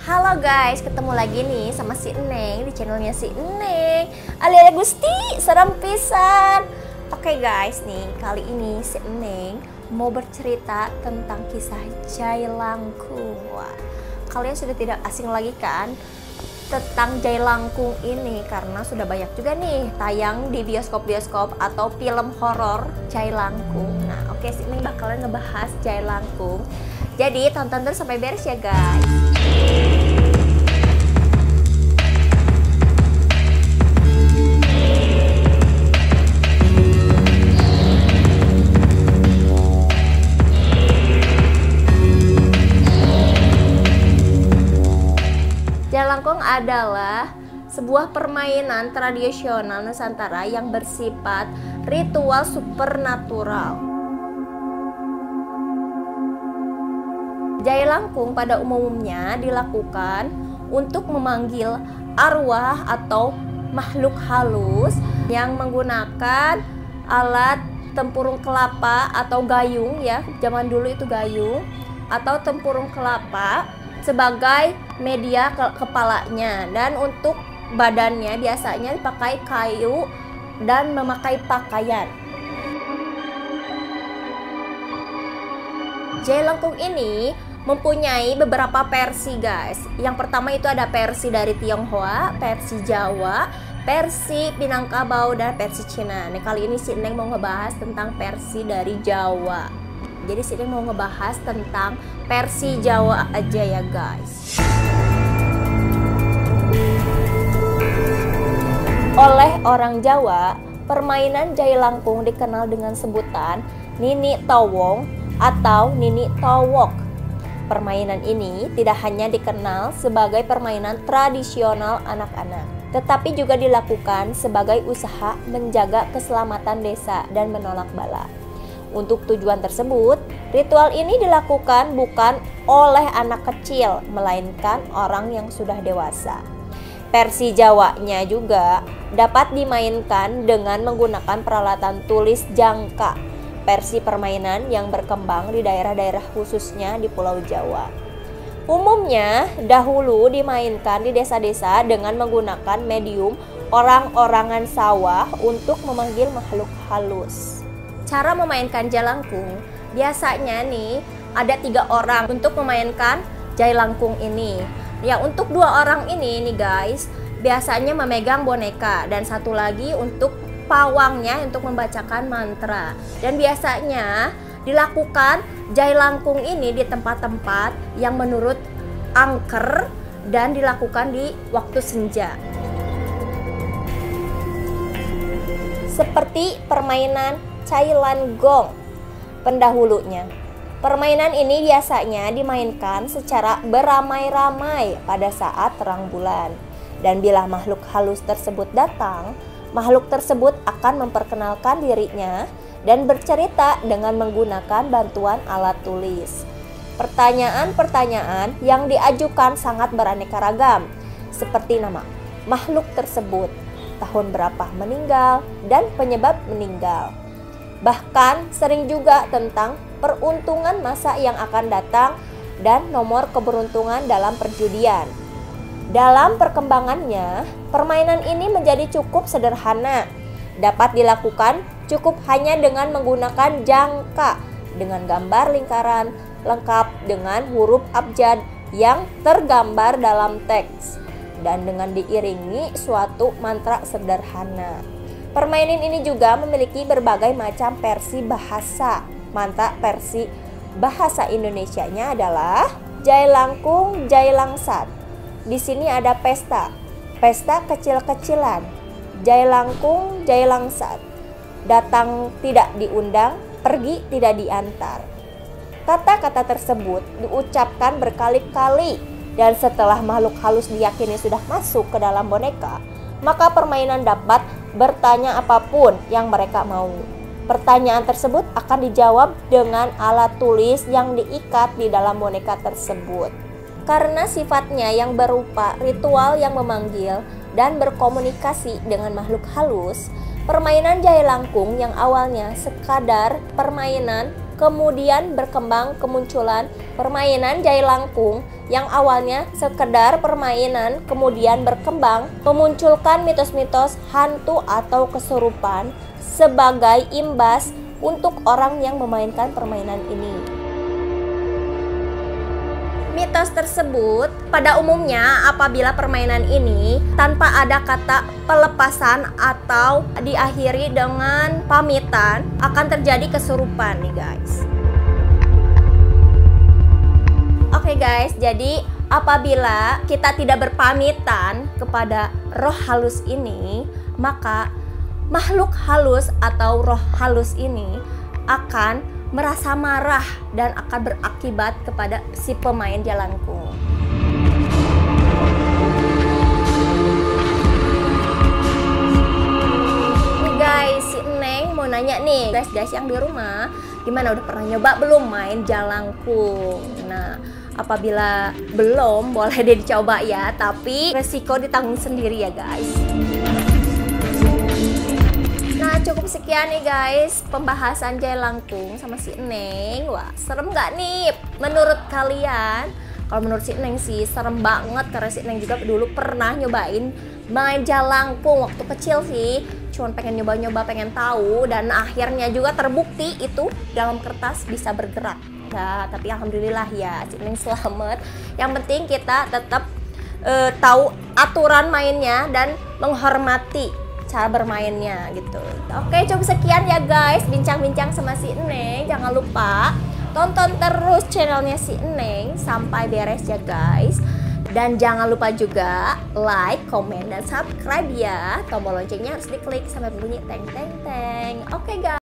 Halo guys, ketemu lagi nih sama si Eneng di channelnya si Eneng alias Gusti, serem pisan. Oke guys, nih kali ini si Eneng mau bercerita tentang kisah Jailangkung. Wah, kalian sudah tidak asing lagi kan tentang Jailangkung ini, karena sudah banyak juga nih tayang di bioskop-bioskop atau film horor Jailangkung. Nah oke, si Eneng bakalan ngebahas Jailangkung, jadi tonton terus sampai beres ya guys. Jailangkung adalah sebuah permainan tradisional Nusantara yang bersifat ritual supernatural. Jailangkung pada umumnya dilakukan untuk memanggil arwah atau makhluk halus yang menggunakan alat tempurung kelapa atau gayung ya, zaman dulu itu gayung atau tempurung kelapa sebagai media kepalanya, dan untuk badannya biasanya dipakai kayu dan memakai pakaian. Jailangkung ini mempunyai beberapa versi guys. Yang pertama itu ada versi dari Tionghoa, versi Jawa, versi Minangkabau, dan versi Cina. Nih kali ini si Eneng mau ngebahas tentang versi dari Jawa. Jadi si Eneng mau ngebahas tentang versi Jawa aja ya guys. Oleh orang Jawa, permainan Jailangkung dikenal dengan sebutan Nini Tawong atau Nini Tawok. Permainan ini tidak hanya dikenal sebagai permainan tradisional anak-anak, tetapi juga dilakukan sebagai usaha menjaga keselamatan desa dan menolak bala. Untuk tujuan tersebut, ritual ini dilakukan bukan oleh anak kecil, melainkan orang yang sudah dewasa. Versi Jawanya juga dapat dimainkan dengan menggunakan peralatan tulis jangka, versi permainan yang berkembang di daerah-daerah khususnya di Pulau Jawa. Umumnya dahulu dimainkan di desa-desa dengan menggunakan medium orang-orangan sawah untuk memanggil makhluk halus. Cara memainkan Jailangkung biasanya nih ada 3 orang untuk memainkan Jailangkung ini. Ya, untuk 2 orang ini nih guys biasanya memegang boneka, dan satu lagi untuk pawangnya untuk membacakan mantra. Dan biasanya dilakukan Jailangkung ini di tempat-tempat yang menurut angker dan dilakukan di waktu senja. Seperti permainan Cailanggong pendahulunya. Permainan ini biasanya dimainkan secara beramai-ramai pada saat terang bulan. Dan bila makhluk halus tersebut datang, makhluk tersebut akan memperkenalkan dirinya dan bercerita dengan menggunakan bantuan alat tulis. Pertanyaan-pertanyaan yang diajukan sangat beraneka ragam, seperti nama makhluk tersebut, tahun berapa meninggal, dan penyebab meninggal. Bahkan sering juga tentang peruntungan masa yang akan datang dan nomor keberuntungan dalam perjudian. Dalam perkembangannya, permainan ini menjadi cukup sederhana. Dapat dilakukan cukup hanya dengan menggunakan jangka dengan gambar lingkaran lengkap dengan huruf abjad yang tergambar dalam teks dan dengan diiringi suatu mantra sederhana. Permainan ini juga memiliki berbagai macam versi bahasa. Mantra versi bahasa Indonesianya adalah Jailangkung Jailangsat. Di sini ada pesta kecil-kecilan, Jailangkung Jailangsat. Datang tidak diundang, pergi tidak diantar. Kata-kata tersebut diucapkan berkali-kali, dan setelah makhluk halus diyakini sudah masuk ke dalam boneka, maka permainan dapat bertanya apapun yang mereka mau. Pertanyaan tersebut akan dijawab dengan alat tulis yang diikat di dalam boneka tersebut. Karena sifatnya yang berupa ritual yang memanggil dan berkomunikasi dengan makhluk halus, permainan Jailangkung yang awalnya sekadar permainan kemudian berkembang kemunculan permainan jailangkung yang awalnya sekedar permainan, kemudian berkembang memunculkan mitos-mitos hantu atau kesurupan sebagai imbas untuk orang yang memainkan permainan ini. Mitos tersebut pada umumnya apabila permainan ini tanpa ada kata pelepasan atau diakhiri dengan pamitan akan terjadi kesurupan nih guys. Oke guys, jadi apabila kita tidak berpamitan kepada roh halus ini, maka makhluk halus atau roh halus ini akan merasa marah dan akan berakibat kepada si pemain jailangkung. Nih guys, si Neng mau nanya nih, guys yang di rumah, gimana udah pernah nyoba belum main jailangkung? Nah, apabila belum, boleh deh dicoba ya, tapi resiko ditanggung sendiri ya guys. Nah, cukup sekian nih guys pembahasan jailangkung sama si Neng. Wah, serem gak nih menurut kalian? Kalau menurut si Neng sih serem banget, karena si Neng juga dulu pernah nyobain main jailangkung waktu kecil sih. Cuman pengen nyoba-nyoba, pengen tahu, dan akhirnya juga terbukti itu dalam kertas bisa bergerak. Ya, tapi alhamdulillah ya si Neng selamat. Yang penting kita tetap tahu aturan mainnya dan menghormati cara bermainnya gitu. Oke, cukup sekian ya guys bincang-bincang sama si Neng. Jangan lupa tonton terus channelnya si Neng sampai beres ya guys. Dan jangan lupa juga like, komen, dan subscribe ya. Tombol loncengnya harus diklik sampai bunyi teng teng teng. Oke guys.